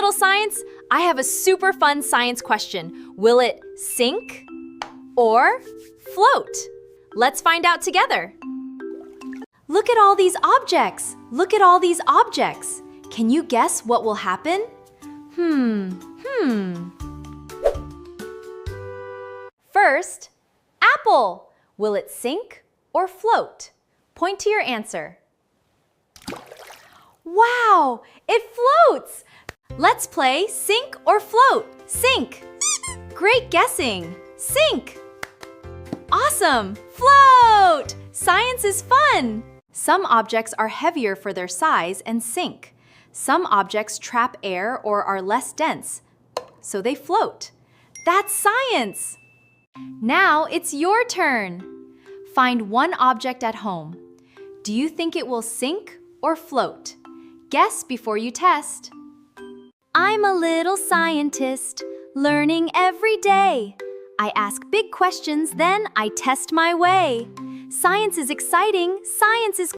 little science! I have a super fun science question. Will it sink or float? Let's find out together. Look at all these objects. Look at all these objects. Can you guess what will happen? First, apple. Will it sink or float? Point to your answer. Wow, it floats! Let's play sink or float. Sink. Great guessing. Sink. Awesome! Float! Science is fun! Some objects are heavier for their size and sink. Some objects trap air or are less dense, so they float. That's science! Now it's your turn. Find one object at home. Do you think it will sink or float? Guess before you test. I'm a little scientist, learning every day. I ask big questions, then I test my way. Science is exciting, science is